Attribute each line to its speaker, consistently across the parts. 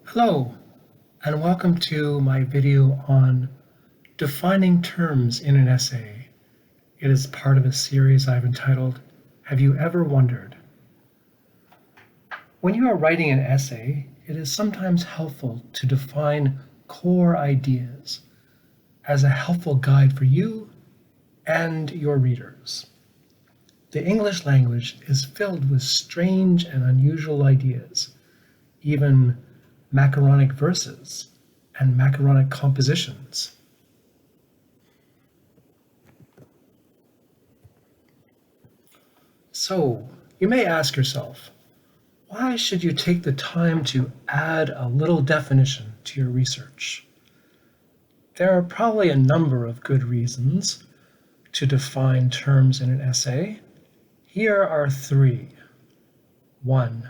Speaker 1: Hello, and welcome to my video on defining terms in an essay. It is part of a series I've entitled, Have You Ever Wondered? When you are writing an essay, it is sometimes helpful to define core ideas as a helpful guide for you and your readers. The English language is filled with strange and unusual ideas, even macaronic verses and macaronic compositions. So, you may ask yourself, why should you take the time to add a little definition to your research? There are probably a number of good reasons to define terms in an essay. Here are three. 1.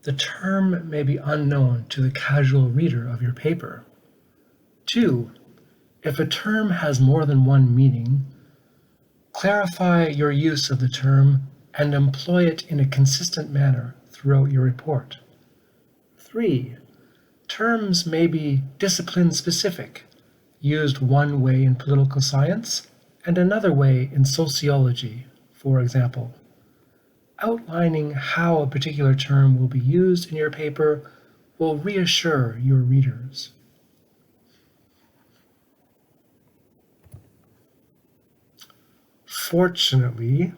Speaker 1: The term may be unknown to the casual reader of your paper. 2. If a term has more than one meaning, clarify your use of the term and employ it in a consistent manner throughout your report. 3. Terms may be discipline-specific, used one way in political science and another way in sociology, for example. Outlining how a particular term will be used in your paper will reassure your readers. Fortunately,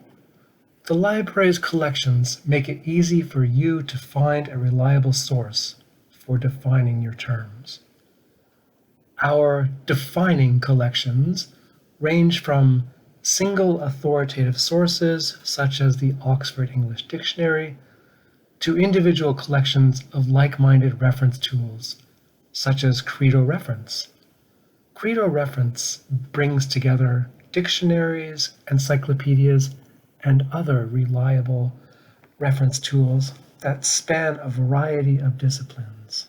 Speaker 1: the library's collections make it easy for you to find a reliable source for defining your terms. Our defining collections range from single authoritative sources, such as the Oxford English Dictionary, to individual collections of like-minded reference tools, such as Credo Reference. Credo Reference brings together dictionaries, encyclopedias, and other reliable reference tools that span a variety of disciplines.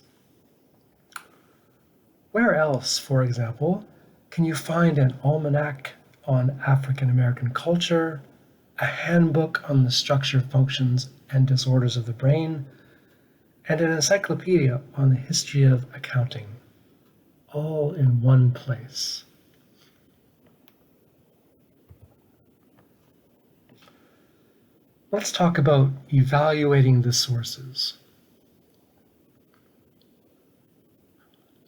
Speaker 1: Where else, for example, can you find an almanac on African American culture, a handbook on the structure, functions, and disorders of the brain, and an encyclopedia on the history of accounting, all in one place? Let's talk about evaluating the sources.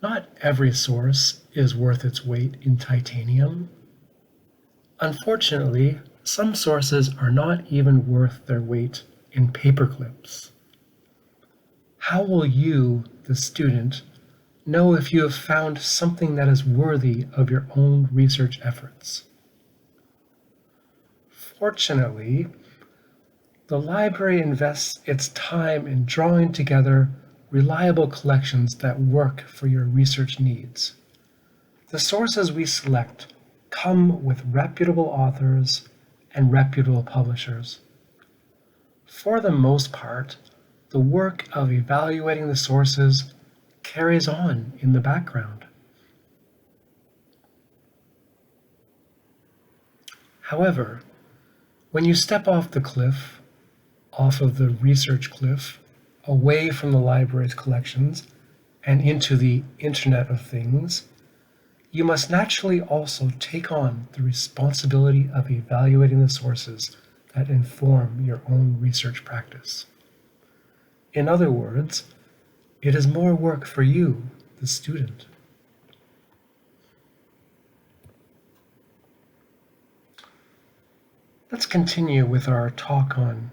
Speaker 1: Not every source is worth its weight in titanium. Unfortunately, some sources are not even worth their weight in paper clips. How will you, the student, know if you have found something that is worthy of your own research efforts? Fortunately, the library invests its time in drawing together reliable collections that work for your research needs. The sources we select come with reputable authors and reputable publishers. For the most part, the work of evaluating the sources carries on in the background. However, when you step off the cliff, off of the research cliff, away from the library's collections and into the Internet of Things, you must naturally also take on the responsibility of evaluating the sources that inform your own research practice. In other words, it is more work for you, the student. Let's continue with our talk on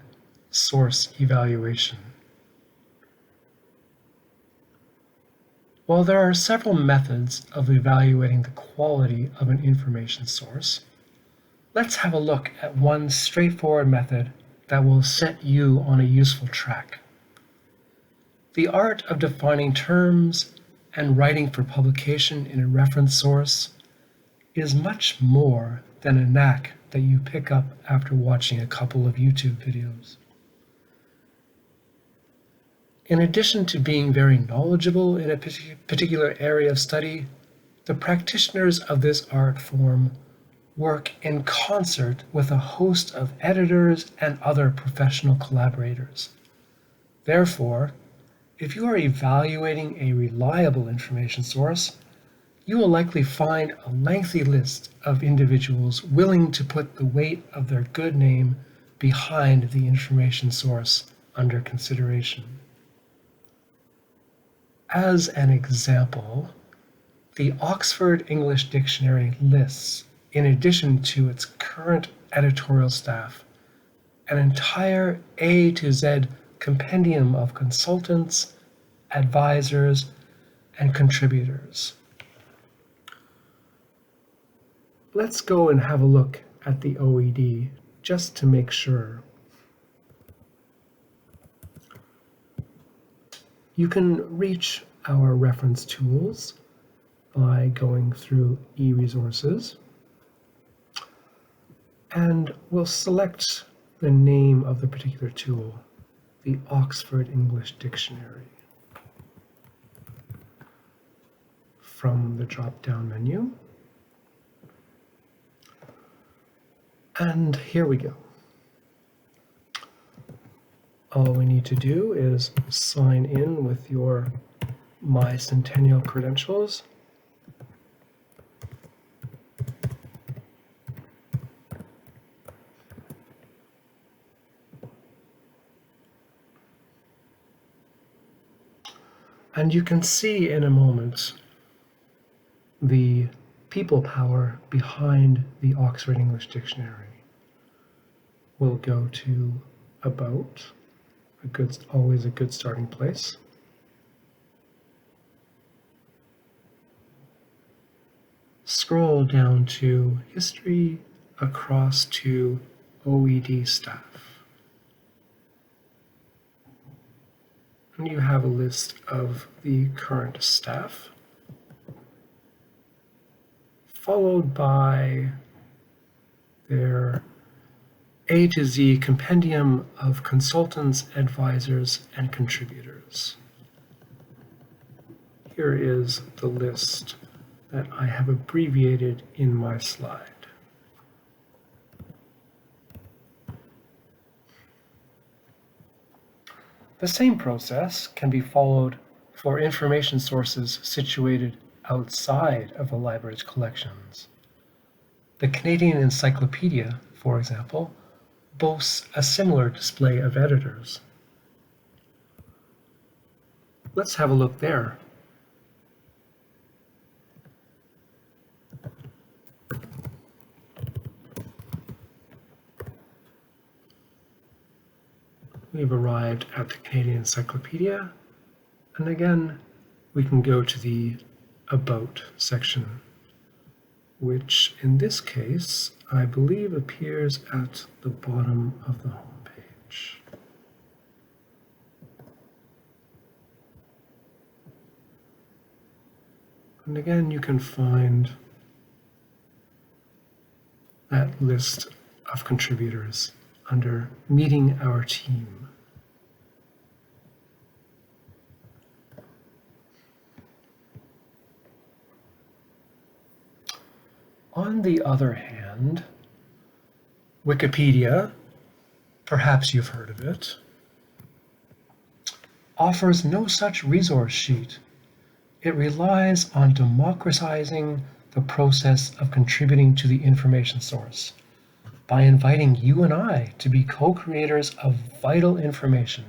Speaker 1: source evaluation. While there are several methods of evaluating the quality of an information source, let's have a look at one straightforward method that will set you on a useful track. The art of defining terms and writing for publication in a reference source is much more than a knack that you pick up after watching a couple of YouTube videos. In addition to being very knowledgeable in a particular area of study, the practitioners of this art form work in concert with a host of editors and other professional collaborators. Therefore, If you are evaluating a reliable information source, you will likely find a lengthy list of individuals willing to put the weight of their good name behind the information source under consideration. As an example, the Oxford English Dictionary lists, in addition to its current editorial staff, an entire A to Z compendium of consultants, advisors, and contributors. Let's go and have a look at the OED just to make sure. You can reach our reference tools by going through eResources, and we'll select the name of the particular tool, the Oxford English Dictionary, from the drop-down menu. And here we go. All we need to do is sign in with your MyCentennial credentials. And you can see in a moment the people power behind the Oxford English Dictionary. We'll go to About, always a good starting place. Scroll down to History, across to OED Staff. And you have a list of the current staff, followed by their A to Z compendium of consultants, advisors, and contributors. Here is the list that I have abbreviated in my slide. The same process can be followed for information sources situated outside of the library's collections. The Canadian Encyclopedia, for example, boasts a similar display of editors. Let's have a look there. We've arrived at the Canadian Encyclopedia, and again, we can go to the About section, which in this case, I believe appears at the bottom of the home page. And again, you can find that list of contributors under Meeting Our Team. On the other hand, Wikipedia, perhaps you've heard of it, offers no such resource sheet. It relies on democratizing the process of contributing to the information source by inviting you and I to be co-creators of vital information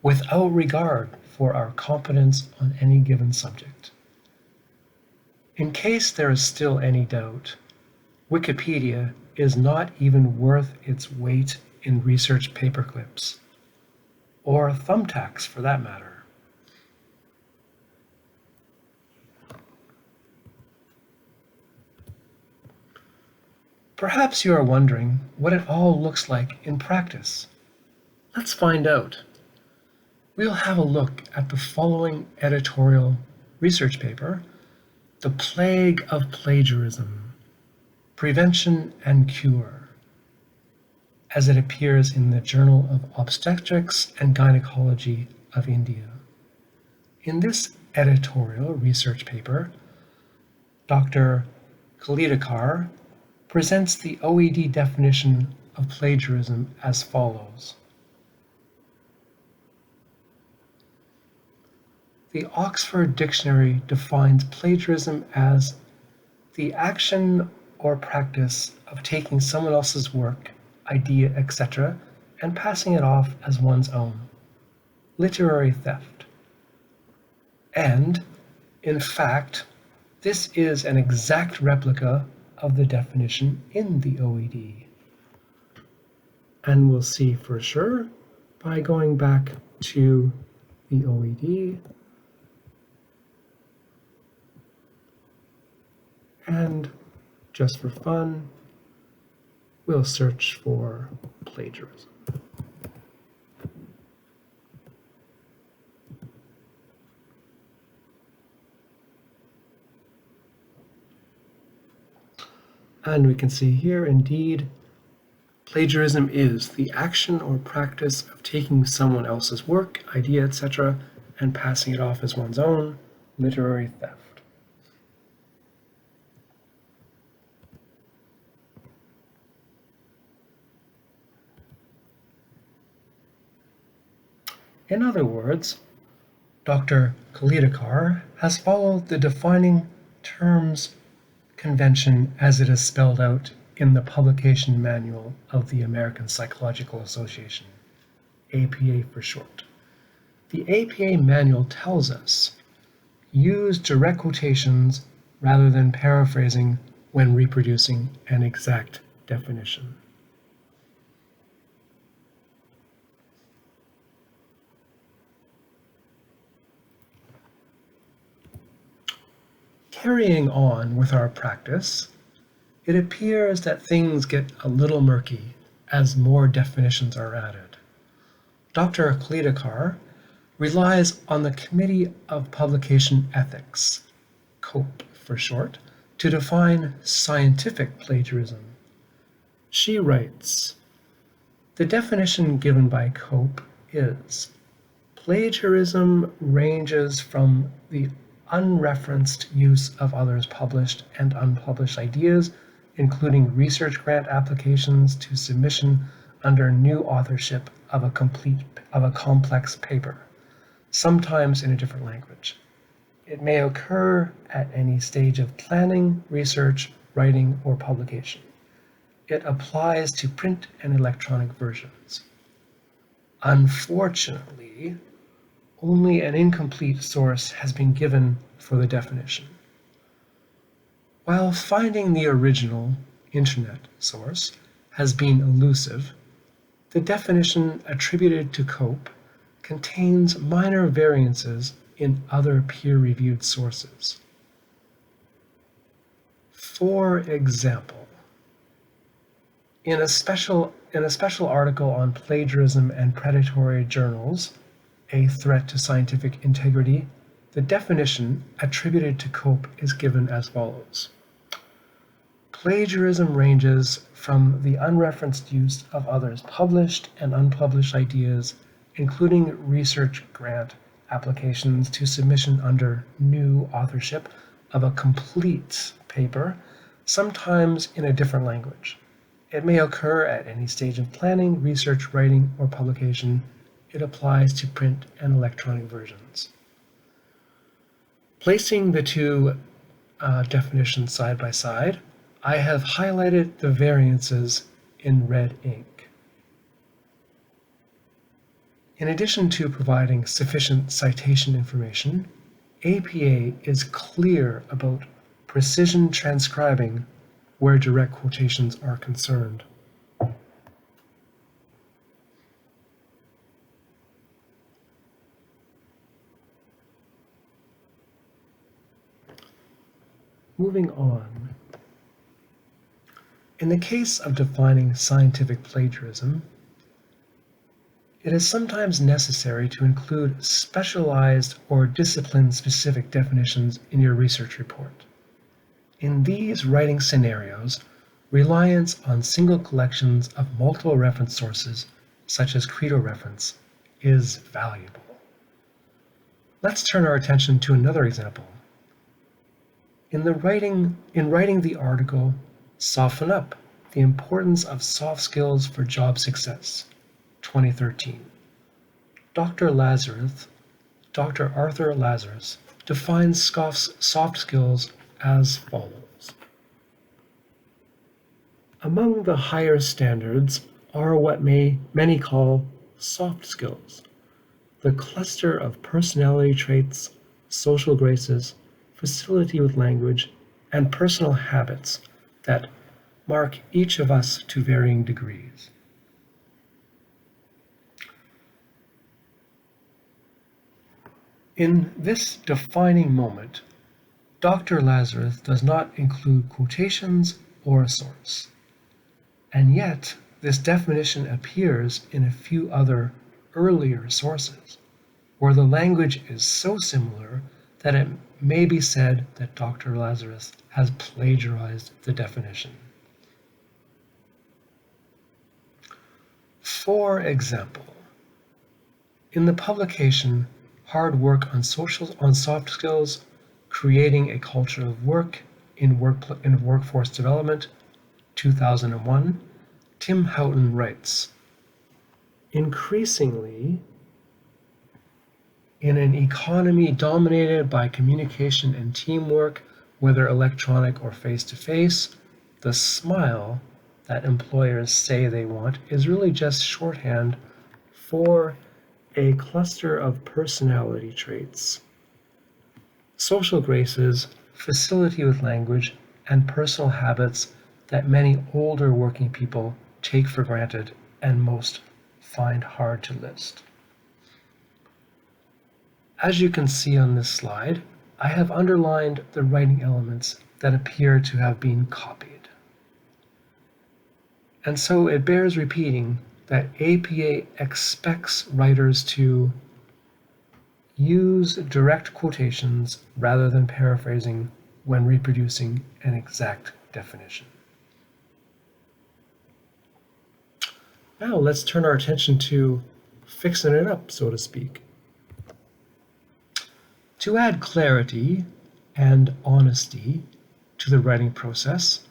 Speaker 1: without regard for our competence on any given subject. In case there is still any doubt, Wikipedia is not even worth its weight in research paperclips, or thumbtacks for that matter. Perhaps you are wondering what it all looks like in practice. Let's find out. We'll have a look at the following editorial research paper, The Plague of Plagiarism, Prevention and Cure, as it appears in the Journal of Obstetrics and Gynecology of India. In this editorial research paper, Dr. Kalidekar presents the OED definition of plagiarism as follows. The Oxford Dictionary defines plagiarism as the action or practice of taking someone else's work, idea, etc., and passing it off as one's own. Literary theft. And, in fact, this is an exact replica of the definition in the OED. And we'll see for sure by going back to the OED and just for fun, we'll search for plagiarism. And we can see here, indeed, plagiarism is the action or practice of taking someone else's work, idea, etc., and passing it off as one's own, literary theft. In other words, Dr. Kalidekar has followed the defining terms convention as it is spelled out in the publication manual of the American Psychological Association, APA for short. The APA manual tells us, use direct quotations rather than paraphrasing when reproducing an exact definition. Carrying on with our practice, it appears that things get a little murky as more definitions are added. Dr. Kalidekar relies on the Committee of Publication Ethics, COPE for short, to define scientific plagiarism. She writes, the definition given by COPE is, plagiarism ranges from the unreferenced use of others' published and unpublished ideas, including research grant applications, to submission under new authorship of a complex paper, sometimes in a different language. It may occur at any stage of planning, research, writing, or publication. It applies to print and electronic versions. Unfortunately, only an incomplete source has been given for the definition. While finding the original internet source has been elusive, the definition attributed to COPE contains minor variances in other peer-reviewed sources. For example, in a special article on plagiarism and predatory journals, a threat to scientific integrity, the definition attributed to COPE is given as follows. Plagiarism ranges from the unreferenced use of others' published and unpublished ideas, including research grant applications, to submission under new authorship of a complete paper, sometimes in a different language. It may occur at any stage of planning, research, writing, or publication. It applies to print and electronic versions. Placing the two definitions side by side, I have highlighted the variances in red ink. In addition to providing sufficient citation information, APA is clear about precision transcribing where direct quotations are concerned. Moving on. In the case of defining scientific plagiarism, it is sometimes necessary to include specialized or discipline-specific definitions in your research report. In these writing scenarios, reliance on single collections of multiple reference sources, such as Credo reference, is valuable. Let's turn our attention to another example. In writing the article, Soften Up, the Importance of Soft Skills for Job Success, 2013, Dr. Lazarus Dr. Arthur Lazarus defines soft skills as follows. Among the higher standards are what many call soft skills, the cluster of personality traits, social graces, facility with language, and personal habits that mark each of us to varying degrees. In this defining moment, Dr. Lazarus does not include quotations or a source. And yet, this definition appears in a few other earlier sources, where the language is so similar that it may be said that Dr. Lazarus has plagiarized the definition. For example, in the publication Hard Work on Soft Skills, Creating a Culture of Work in Workforce Development, 2001, Tim Houghton writes, increasingly, in an economy dominated by communication and teamwork, whether electronic or face-to-face, the smile that employers say they want is really just shorthand for a cluster of personality traits, social graces, facility with language, and personal habits that many older working people take for granted and most find hard to list. As you can see on this slide, I have underlined the writing elements that appear to have been copied. And so it bears repeating that APA expects writers to use direct quotations rather than paraphrasing when reproducing an exact definition. Now let's turn our attention to fixing it up, so to speak. To add clarity and honesty to the writing process,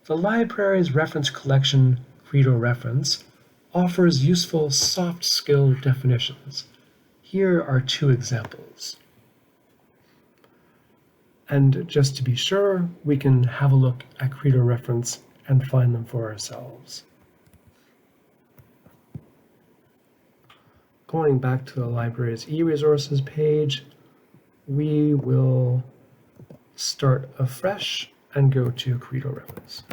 Speaker 1: the library's reference collection, Credo Reference, offers useful soft skill definitions. Here are two examples. And just to be sure, we can have a look at Credo Reference and find them for ourselves. Going back to the library's e-resources page, we will start afresh and go to Credo Reference.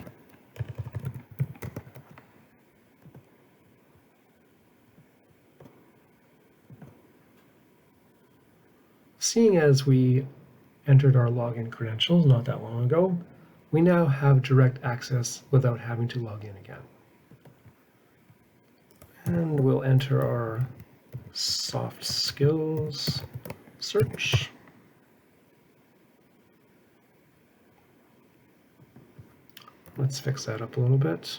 Speaker 1: Seeing as we entered our login credentials not that long ago, we now have direct access without having to log in again. And we'll enter our soft skills search. Let's fix that up a little bit.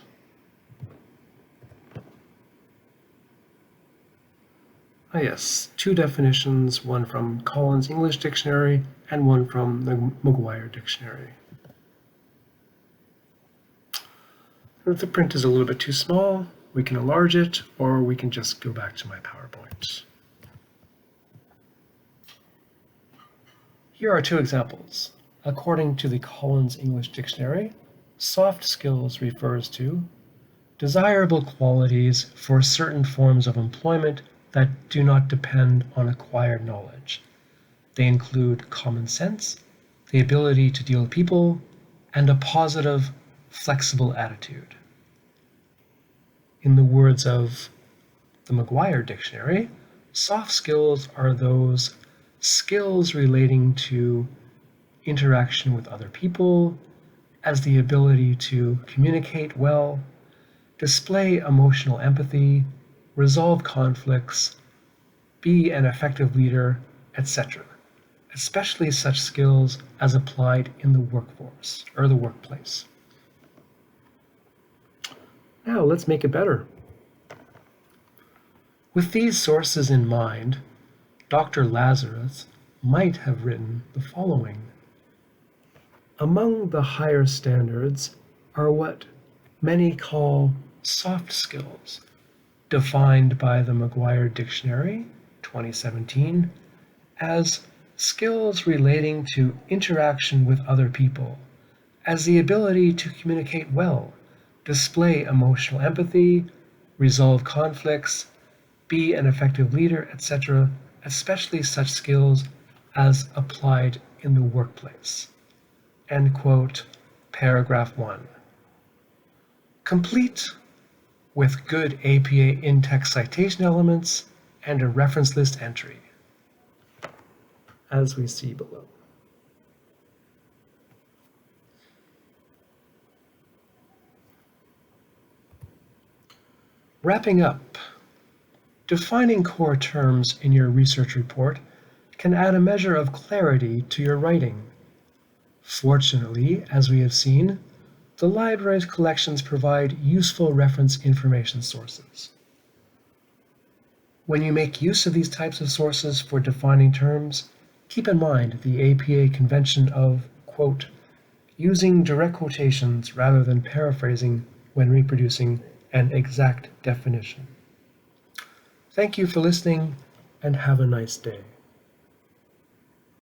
Speaker 1: Ah yes, two definitions, one from Collins English Dictionary and one from the McGuire Dictionary. If the print is a little bit too small, we can enlarge it, or we can just go back to my PowerPoint. Here are two examples. According to the Collins English Dictionary, soft skills refers to desirable qualities for certain forms of employment that do not depend on acquired knowledge. They include common sense, the ability to deal with people, and a positive, flexible attitude. In the words of the McGuire Dictionary, soft skills are those skills relating to interaction with other people, as the ability to communicate well, display emotional empathy, resolve conflicts, be an effective leader, etc., especially such skills as applied in the workforce or the workplace. Now let's make it better. With these sources in mind, Dr. Lazarus might have written the following. Among the higher standards are what many call soft skills, defined by the McGuire Dictionary, 2017, as skills relating to interaction with other people, as the ability to communicate well, display emotional empathy, resolve conflicts, be an effective leader, etc., especially such skills as applied in the workplace. End quote, paragraph 1. Complete with good APA in-text citation elements and a reference list entry, as we see below. Wrapping up, defining core terms in your research report can add a measure of clarity to your writing. Fortunately, as we have seen, the library's collections provide useful reference information sources. When you make use of these types of sources for defining terms, keep in mind the APA convention of, quote, using direct quotations rather than paraphrasing when reproducing an exact definition. Thank you for listening, and have a nice day.